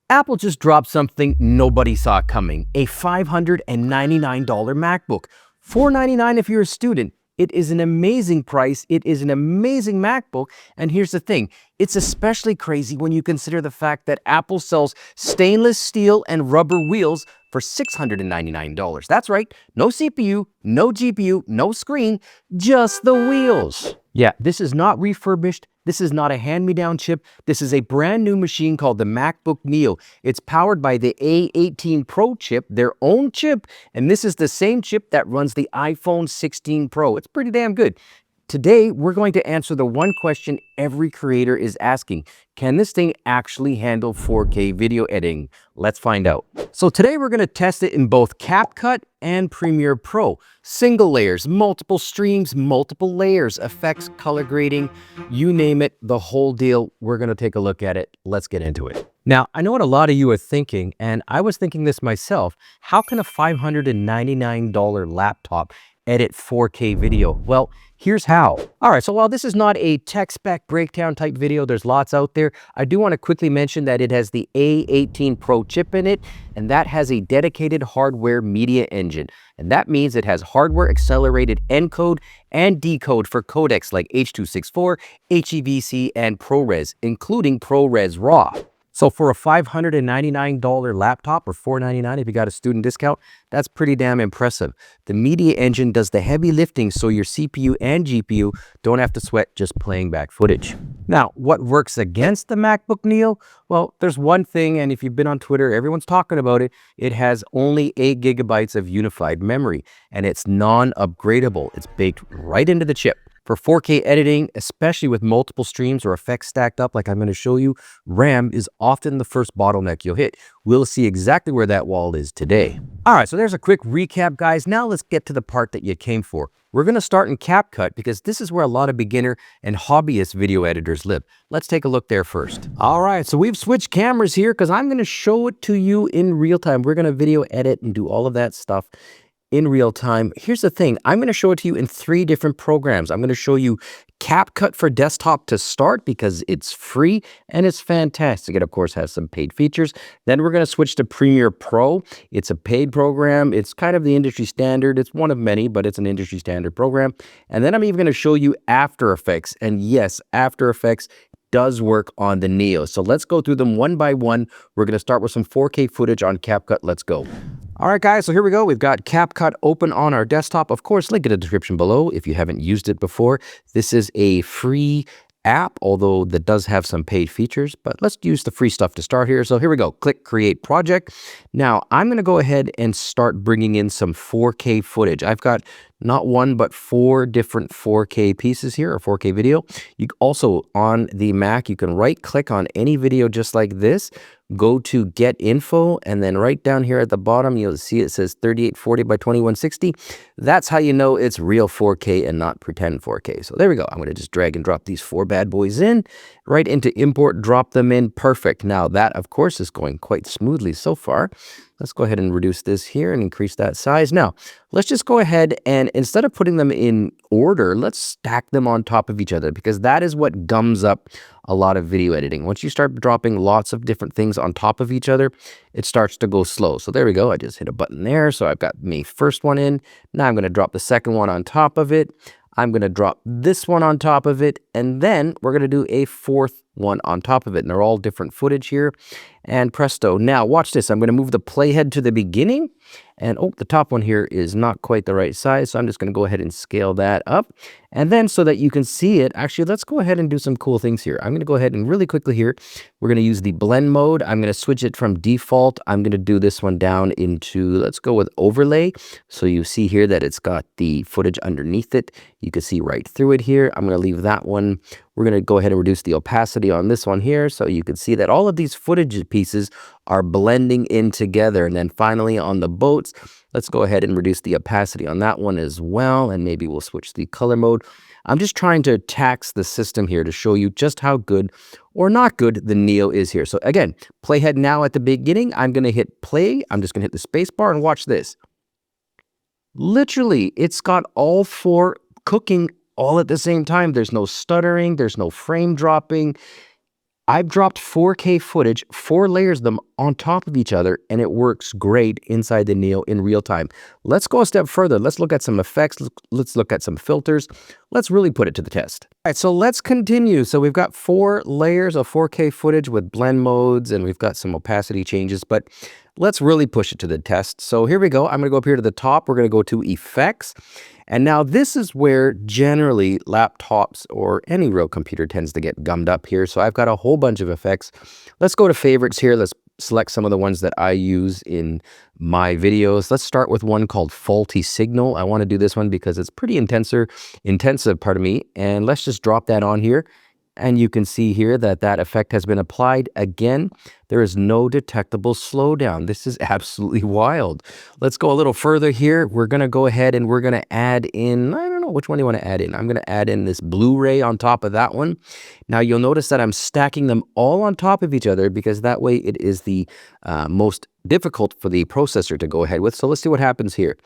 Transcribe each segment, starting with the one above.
Apple just dropped something nobody saw coming, a $599 MacBook. $499 if you're a student. It is an amazing price. It is an amazing MacBook. And here's the thing, it's especially crazy when you consider the fact that Apple sells stainless steel and rubber wheels for $699. That's right, no CPU, no GPU, no screen, just the wheels. Yeah, this is not refurbished. This is not a hand-me-down chip. This is a brand new machine called the MacBook Neo. It's powered by the A18 Pro chip, their own chip, and this is the same chip that runs the iPhone 16 Pro. It's pretty damn good. Today, we're going to answer the one question every creator is asking. Can this thing actually handle 4K video editing? Let's find out. So today we're going to test it in both CapCut and Premiere Pro. Single layers, multiple streams, multiple layers, effects, color grading, you name it, the whole deal. We're going to take a look at it. Let's get into it. Now, I know what a lot of you are thinking, and I was thinking this myself. How can a $599 laptop edit 4K video? Well, here's how. All right, so while this is not a tech spec breakdown type video, there's lots out there. I do want to quickly mention that it has the A18 Pro chip in it, and that has a dedicated hardware media engine. And that means it has hardware accelerated encode and decode for codecs like H.264, HEVC, and ProRes, including ProRes RAW. So for a $599 laptop, or $499 if you got a student discount, that's pretty damn impressive. The media engine does the heavy lifting so your CPU and GPU don't have to sweat just playing back footage. Now, what works against the MacBook Neo? Well, there's one thing, and if you've been on Twitter, everyone's talking about it. It has only 8 gigabytes of unified memory, and it's non-upgradable. It's baked right into the chip. For 4K editing, especially with multiple streams or effects stacked up like I'm going to show you, RAM is often the first bottleneck you'll hit. We'll see exactly where that wall is today. All right, so there's a quick recap, guys. Now let's get to the part that you came for. We're going to start in CapCut because this is where a lot of beginner and hobbyist video editors live. Let's take a look there first. All right, so we've switched cameras here because I'm going to show it to you in real time. We're going to video edit and do all of that stuff in real time. Here's the thing, I'm going to show it to you in 3 different programs. I'm going to show you CapCut for desktop to start because it's free and it's fantastic. It of course has some paid features. Then we're going to switch to Premiere Pro. It's a paid program. It's kind of the industry standard. It's one of many, but it's an industry standard program. And then I'm even going to show you After Effects. And yes, After Effects does work on the Neo. So let's go through them one by one. We're going to start with some 4K footage on CapCut. Let's go. All right, guys, so here we go. We've got CapCut open on our desktop. Of course, link in the description below if you haven't used it before. This is a free app, although that does have some paid features, but let's use the free stuff to start here. So here we go. Click Create Project. Now, I'm going to go ahead and start bringing in some 4K footage. I've got not one, but 4 different 4K pieces here, or 4K video. You also, on the Mac, you can right-click on any video just like this, go to Get Info, and then right down here at the bottom, you'll see it says 3840 by 2160. That's how you know it's real 4K and not pretend 4K. So there we go. I'm going to just drag and drop these 4 bad boys in, right into Import, drop them in. Perfect. Now that, of course, is going quite smoothly so far. Let's go ahead and reduce this here and increase that size. Now, let's just go ahead and instead of putting them in order, let's stack them on top of each other because that is what gums up a lot of video editing. Once you start dropping lots of different things on top of each other, it starts to go slow. So there we go. I just hit a button there. So I've got my first one in. Now I'm going to drop the second one on top of it. I'm going to drop this one on top of it, and then we're going to do a 4th one on top of it. And they're all different footage here. And presto. Now watch this. I'm going to move the playhead to the beginning. And oh, the top one here is not quite the right size. So I'm just going to go ahead and scale that up. And then so that you can see it, actually, let's go ahead and do some cool things here. I'm going to go ahead and really quickly here, we're going to use the blend mode. I'm going to switch it from default. I'm going to do this one down into, let's go with overlay. So you see here that it's got the footage underneath it. You can see right through it here. I'm going to leave that one. We're going to go ahead and reduce the opacity on this one here. So you can see that all of these footage pieces are blending in together. And then finally on the boats, let's go ahead and reduce the opacity on that one as well. And maybe we'll switch the color mode. I'm just trying to tax the system here to show you just how good or not good the Neo is here. So again, playhead now at the beginning. I'm going to hit play. I'm just going to hit the space bar and watch this. Literally, it's got all 4 cooking all at the same time. There's no stuttering. There's no frame dropping. I've dropped 4K footage, 4 layers of them on top of each other, and it works great inside the Neo in real time. Let's go a step further. Let's look at some effects. Let's look at some filters. Let's really put it to the test. All right, so let's continue. So we've got 4 layers of 4K footage with blend modes, and we've got some opacity changes, but let's really push it to the test. So here we go. I'm gonna go up here to the top. We're gonna go to effects. And now this is where generally laptops or any real computer tends to get gummed up here. So I've got a whole bunch of effects. Let's go to favorites here. Let's select some of the ones that I use in my videos. Let's start with one called faulty signal. I want to do this one because it's pretty intensive, pardon me. And let's just drop that on here. And you can see here that that effect has been applied. Again, there is no detectable slowdown. This is absolutely wild. Let's go a little further here. We're going to go ahead and we're going to add in, I don't know, which one do you want to add in? I'm going to add in this Blu-ray on top of that one. Now you'll notice that I'm stacking them all on top of each other because that way it is the most difficult for the processor to go ahead with. So let's see what happens here.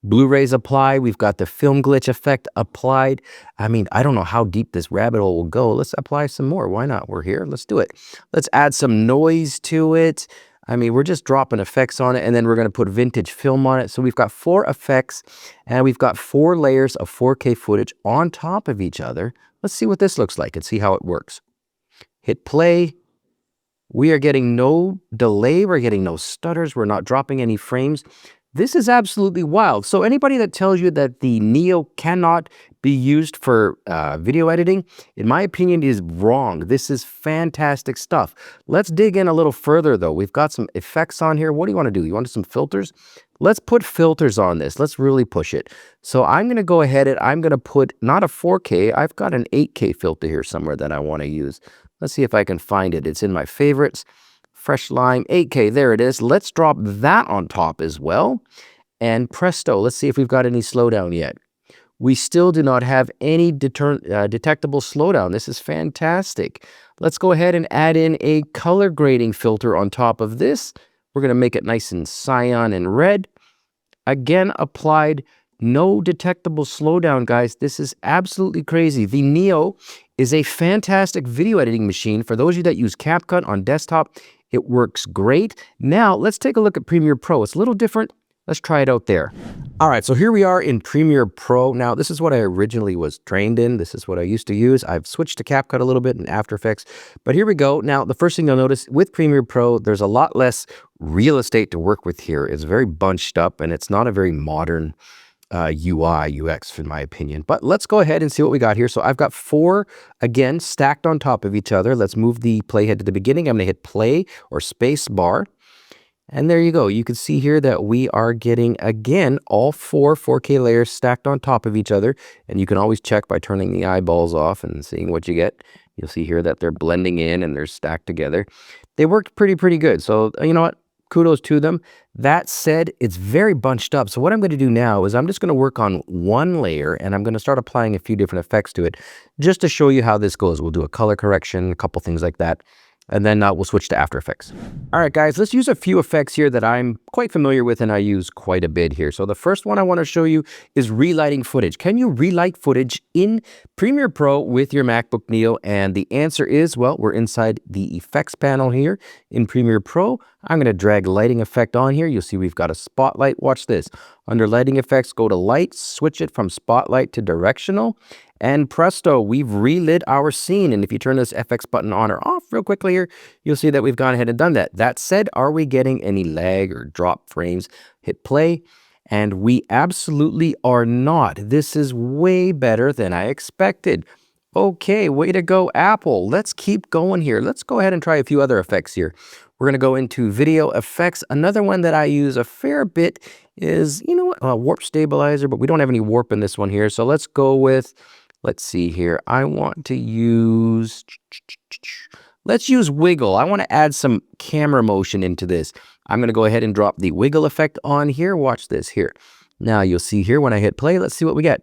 Blu-rays apply. We've got the film glitch effect applied. I mean, I don't know how deep this rabbit hole will go. Let's apply some more. Why not? We're here. Let's do it. Let's add some noise to it. I mean, we're just dropping effects on it, and then we're going to put vintage film on it. So we've got 4 effects, and we've got 4 layers of 4K footage on top of each other. Let's see what this looks like and see how it works. Hit play. We are getting no delay. We're getting no stutters. We're not dropping any frames. This is absolutely wild. So anybody that tells you that the Neo cannot be used for video editing, in my opinion, is wrong. This is fantastic stuff. Let's dig in a little further, though. We've got some effects on here. What do you want to do? You want some filters? Let's put filters on this. Let's really push it. So I'm going to go ahead and I'm going to put not a 4K. I've got an 8K filter here somewhere that I want to use. Let's see if I can find it. It's in my favorites. Fresh Lime 8K, there it is. Let's drop that on top as well. And presto, let's see if we've got any slowdown yet. We still do not have any detectable slowdown. This is fantastic. Let's go ahead and add in a color grading filter on top of this. We're going to make it nice and cyan and red. Again, applied. No detectable slowdown, guys. This is absolutely crazy. The Neo is a fantastic video editing machine. For those of you that use CapCut on desktop, it works great. Now, let's take a look at Premiere Pro. It's a little different. Let's try it out there. All right, so here we are in Premiere Pro. Now, this is what I originally was trained in. This is what I used to use. I've switched to CapCut a little bit and After Effects, but here we go. Now, the first thing you'll notice with Premiere Pro, there's a lot less real estate to work with here. It's very bunched up and it's not a very modern UI, UX, in my opinion. But let's go ahead and see what we got here. So I've got 4, again, stacked on top of each other. Let's move the playhead to the beginning. I'm going to hit play or space bar. And there you go. You can see here that we are getting, again, all 4 4K layers stacked on top of each other. And you can always check by turning the eyeballs off and seeing what you get. You'll see here that they're blending in and they're stacked together. They worked pretty good. So you know what? Kudos to them. That said, it's very bunched up. So what I'm going to do now is I'm just going to work on one layer and I'm going to start applying a few different effects to it just to show you how this goes. We'll do a color correction, a couple things like that. And then we'll switch to After Effects. All right, guys, let's use a few effects here that I'm quite familiar with and I use quite a bit here. So the first one I want to show you is relighting footage. Can you relight footage in Premiere Pro with your MacBook Neo? And the answer is, well, we're inside the effects panel here in Premiere Pro. I'm going to drag lighting effect on here. You'll see we've got a spotlight. Watch this. Under lighting effects, go to light, switch it from spotlight to directional. And presto, we've relit our scene. And if you turn this FX button on or off real quickly here, you'll see that we've gone ahead and done that. That said, are we getting any lag or drop frames? Hit play. And we absolutely are not. This is way better than I expected. Okay, way to go, Apple. Let's keep going here. Let's go ahead and try a few other effects here. We're going to go into video effects. Another one that I use a fair bit is, you know what, a warp stabilizer, but we don't have any warp in this one here. So let's go with, let's see here. I want to use, let's use wiggle. I want to add some camera motion into this. I'm going to go ahead and drop the wiggle effect on here. Watch this here. Now you'll see here when I hit play, let's see what we get.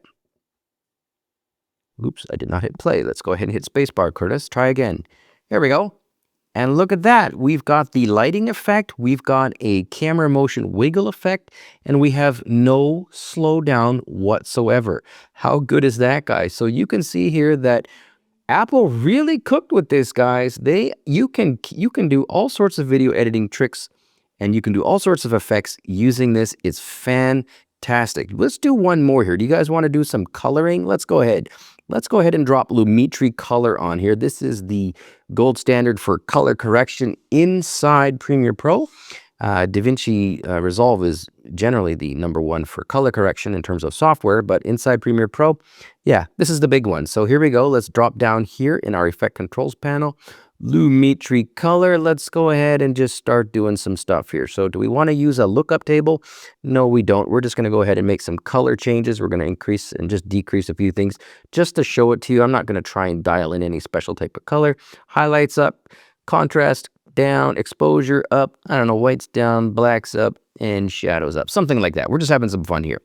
Oops, I did not hit play. Let's go ahead and hit spacebar, Curtis. Try again. Here we go. And look at that. We've got the lighting effect. We've got a camera motion wiggle effect. And we have no slowdown whatsoever. How good is that, guys? So you can see here that Apple really cooked with this, guys. You can do all sorts of video editing tricks, and you can do all sorts of effects using this. It's fantastic. Let's do one more here. Do you guys want to do some coloring? Let's go ahead. Let's go ahead and drop Lumetri Color on here. This is the gold standard for color correction inside Premiere Pro. DaVinci Resolve is generally the #1 for color correction in terms of software, but inside Premiere Pro, yeah, this is the big one. So here we go. Let's drop down here in our Effect Controls panel. Lumetri Color. Let's go ahead and just start doing some stuff here. So do we want to use a lookup table? No, we don't. We're just going to go ahead and make some color changes. We're going to increase and just decrease a few things just to show it to you. I'm not going to try and dial in any special type of color. Highlights up, contrast down, exposure up, I don't know, whites down, blacks up, and shadows up. Something like that. We're just having some fun here.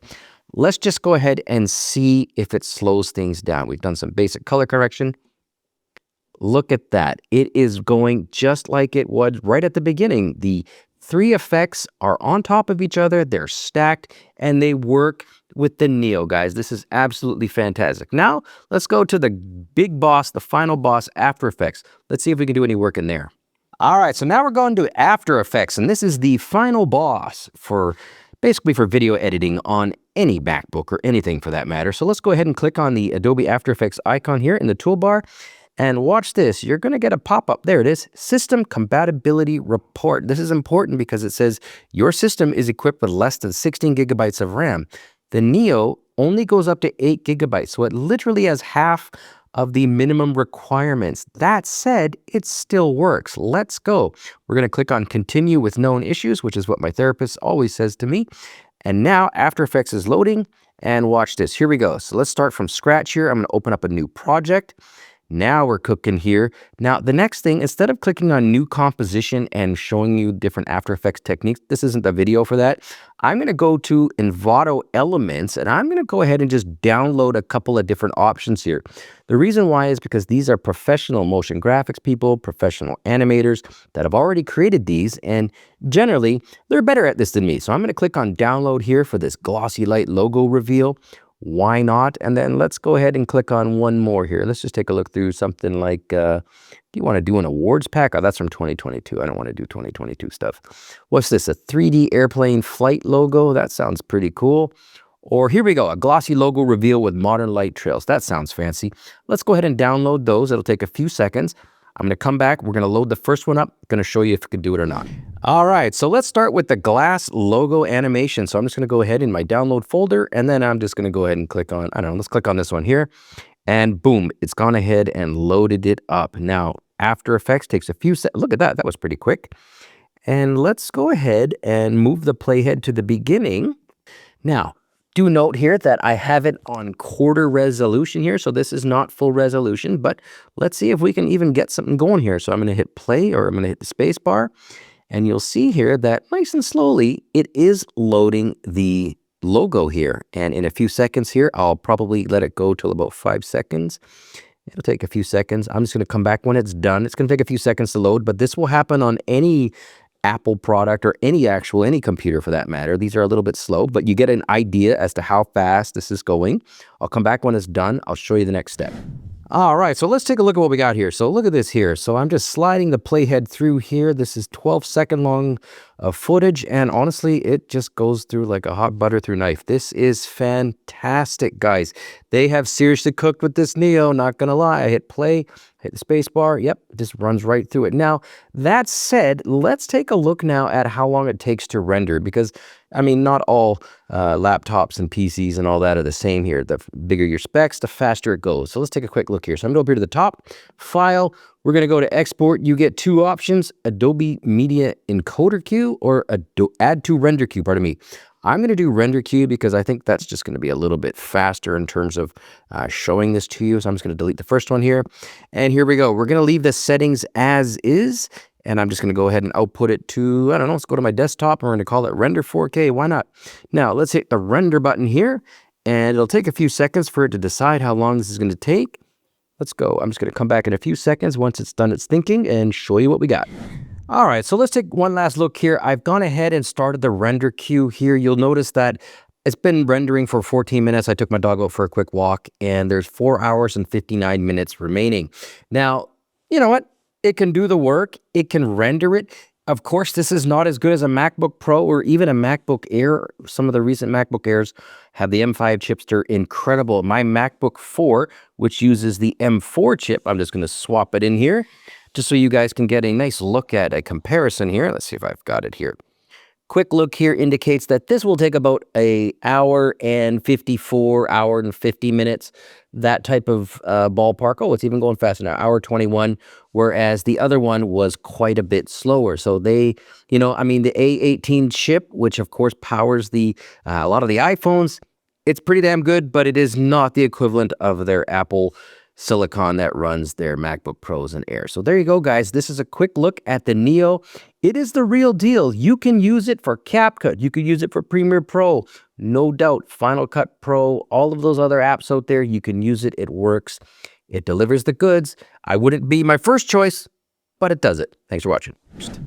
Let's just go ahead and see if it slows things down. We've done some basic color correction. Look at that. It is going just like it was right at the beginning. The 3 effects are on top of each other. They're stacked, and they work with the Neo, guys. This is absolutely fantastic. Now, let's go to the big boss, the final boss, After Effects. Let's see if we can do any work in there. All right, so now we're going to After Effects, and this is the final boss for basically for video editing on any MacBook or anything for that matter. So let's go ahead and click on the Adobe After Effects icon here in the toolbar, and watch this. You're going to get a pop-up. There it is, System Compatibility Report. This is important because it says your system is equipped with less than 16 gigabytes of RAM. The Neo only goes up to 8 gigabytes, so it literally has half of the minimum requirements. That said, it still works. Let's go. We're going to click on Continue with Known Issues, which is what my therapist always says to me. And now After Effects is loading, and watch this. Here we go. So let's start from scratch here. I'm going to open up a new project. Now we're cooking here. Now, the next thing, instead of clicking on New Composition and showing you different After Effects techniques, this isn't the video for that. I'm going to go to Envato Elements, and I'm going to go ahead and just download a couple of different options here. The reason why is because these are professional motion graphics people, professional animators that have already created these, and generally, they're better at this than me. So I'm going to click on Download here for this glossy light logo reveal. Why not? And then let's go ahead and click on one more here. Let's just take a look through something like, do you want to do an awards pack? Oh, that's from 2022. I don't want to do 2022 stuff. What's this? A 3D airplane flight logo? That sounds pretty cool. Or here we go, a glossy logo reveal with modern light trails. That sounds fancy. Let's go ahead and download those. It'll take a few seconds. I'm going to come back. We're going to load the first one up. I'm going to show you if we can do it or not. All right, so let's start with the glass logo animation. So I'm just going to go ahead in my download folder, and then I'm just going to go ahead and click on, I don't know, let's click on this one here. And boom, it's gone ahead and loaded it up. Now, After Effects takes a few seconds. Look at that. That was pretty quick. And let's go ahead and move the playhead to the beginning. Now, do note here that I have it on quarter resolution here, so this is not full resolution, but let's see if we can even get something going here. So I'm going to hit play, or I'm going to hit the space bar, and you'll see here that nice and slowly it is loading the logo here. And in a few seconds here, I'll probably let it go till about 5 seconds. It'll take a few seconds. I'm just going to come back when it's done. It's going to take a few seconds to load, but this will happen on any Apple product or any computer for that matter. These are a little bit slow, but you get an idea as to how fast this is going. I'll come back when it's done. I'll show you the next step. All right, so let's take a look at what we got here. So look at this here. So I'm just sliding the playhead through here. This is 12-second long footage, and honestly, it just goes through like a hot butter through knife. This is fantastic, guys. They have seriously cooked with this Neo, not gonna lie. I hit play, hit the space bar. Yep, it just runs right through it. Now, that said, let's take a look now at how long it takes to render, because I mean, not all laptops and PCs and all that are the same here. The bigger your specs, the faster it goes. So let's take a quick look here. So I'm going to go up here to the top, File. We're going to go to Export. You get two options, Adobe Media Encoder Queue or Add to Render Queue, pardon me. I'm going to do Render Queue because I think that's just going to be a little bit faster in terms of showing this to you. So I'm just going to delete the first one here. And here we go. We're going to leave the settings as is. And I'm just going to go ahead and output it to, I don't know, let's go to my desktop. And we're going to call it Render 4K. Why not? Now, let's hit the Render button here. And it'll take a few seconds for it to decide how long this is going to take. Let's go. I'm just going to come back in a few seconds once it's done its thinking and show you what we got. All right, so let's take one last look here. I've gone ahead and started the render queue here. You'll notice that It's been rendering for 14 minutes. I took my dog out for a quick walk, and there's 4 hours and 59 minutes remaining. Now, you know what? It can do the work. It can render it. Of course, this is not as good as a MacBook Pro or even a MacBook Air. Some of the recent MacBook Airs have the M5 chips. They're incredible. My MacBook 4, which uses the M4 chip, I'm just going to swap it in here just so you guys can get a nice look at a comparison here. Let's see if I've got it here. Quick look here indicates that this will take about an hour and 54, hour and 50 minutes, that type of ballpark. Oh, it's even going faster now, hour 21, whereas the other one was quite a bit slower. So they, you know, I mean, the A18 chip, which of course powers the a lot of the iPhones, it's pretty damn good, but it is not the equivalent of their Apple Silicon that runs their MacBook Pros and Air. So there you go, guys. This is a quick look at the Neo. It is the real deal. You can use it for CapCut. You could use it for Premiere Pro. No doubt. Final Cut Pro, all of those other apps out there, you can use it. It works. It delivers the goods. I wouldn't be my first choice, but it does it. Thanks for watching.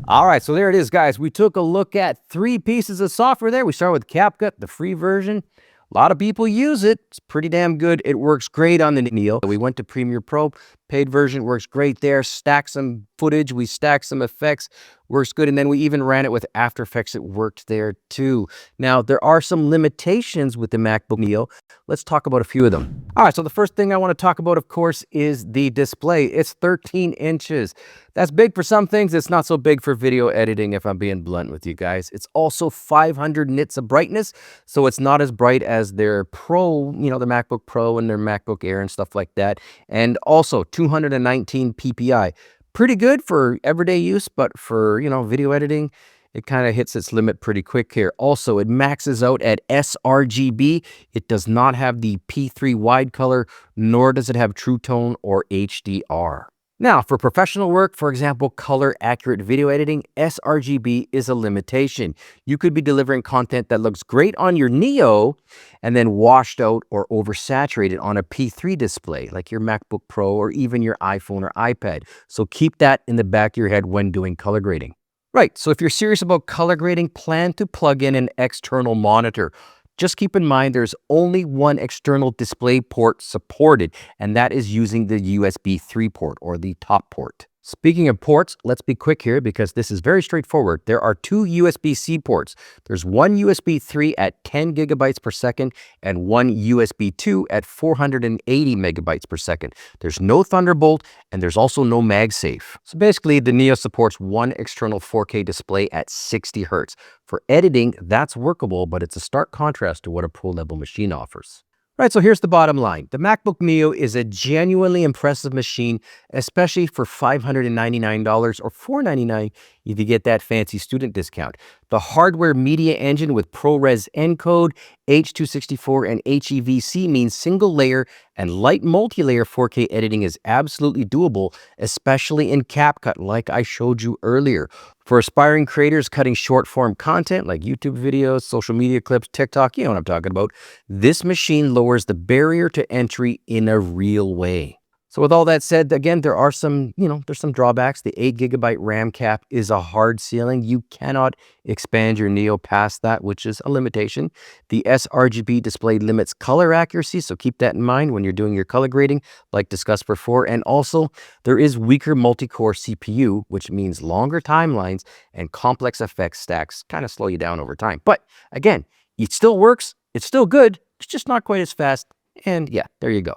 All right, so there it is, guys. We took a look at 3 pieces of software there. We started with CapCut, the free version. A lot of people use it. It's pretty damn good. It works great on the Neo. We went to Premiere Pro. Paid version works great there. Stacked some footage. We stacked some effects. Works good. And then we even ran it with After Effects. It worked there too. Now, there are some limitations with the MacBook Neo. Let's talk about a few of them. All right, so the first thing I want to talk about, of course, is the display. It's 13 inches. That's big for some things. It's not so big for video editing, if I'm being blunt with you guys. It's also 500 nits of brightness, so it's not as bright as their Pro, you know, the MacBook Pro and their MacBook Air and stuff like that. And also 219 ppi. Pretty good for everyday use, but for, you know, video editing, it kind of hits its limit pretty quick here. Also, it maxes out at sRGB. It does not have the P3 wide color, nor does it have True Tone or HDR. Now, for professional work, for example, color accurate video editing, sRGB is a limitation. You could be delivering content that looks great on your Neo and then washed out or oversaturated on a P3 display, like your MacBook Pro or even your iPhone or iPad. So keep that in the back of your head when doing color grading. Right, so if you're serious about color grading, plan to plug in an external monitor. Just keep in mind there's only one external display port supported, and that is using the USB 3 port or the top port. Speaking of ports, let's be quick here because this is very straightforward. There are 2 USB-C ports. There's one USB 3 at 10 gigabytes per second and one USB 2 at 480 megabytes per second. There's no Thunderbolt and there's also no MagSafe. So basically, the Neo supports one external 4K display at 60 Hz. For editing, that's workable, but it's a stark contrast to what a pro-level machine offers. Right, so here's the bottom line. The MacBook Neo is a genuinely impressive machine, especially for $599 or $499 if you get that fancy student discount. The hardware media engine with ProRes encode, H.264, and HEVC means single layer and light multi-layer 4K editing is absolutely doable, especially in CapCut, like I showed you earlier. For aspiring creators cutting short-form content like YouTube videos, social media clips, TikTok, you know what I'm talking about, this machine lowers the barrier to entry in a real way. So with all that said, again, there are some, there's some drawbacks. The 8 gigabyte RAM cap is a hard ceiling. You cannot expand your Neo past that, which is a limitation. The sRGB display limits color accuracy, so keep that in mind when you're doing your color grading, like discussed before. And also, there is weaker multi-core CPU, which means longer timelines and complex effects stacks kind of slow you down over time. But again, it still works. It's still good. It's just not quite as fast. And yeah, there you go.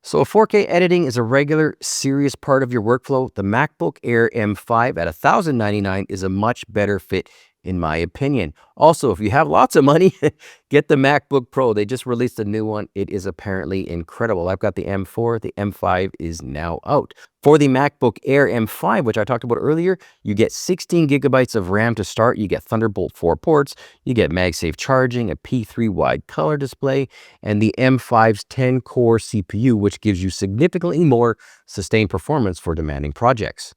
So if 4K editing is a regular, serious part of your workflow, the MacBook Air M5 at $1,099 is a much better fit in my opinion. Also, if you have lots of money, get the MacBook Pro. They just released a new one. It is apparently incredible. I've got the M4. The M5 is now out. For the MacBook Air M5, which I talked about earlier, you get 16 gigabytes of RAM to start. You get Thunderbolt 4 ports. You get MagSafe charging, a P3 wide color display, and the M5's 10-core CPU, which gives you significantly more sustained performance for demanding projects.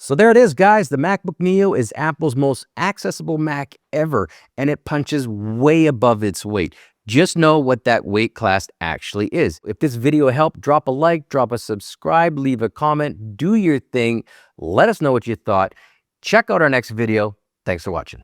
So there it is, guys. The MacBook Neo is Apple's most accessible Mac ever, and it punches way above its weight. Just know what that weight class actually is. If this video helped, drop a like, drop a subscribe, leave a comment, do your thing. Let us know what you thought. Check out our next video. Thanks for watching.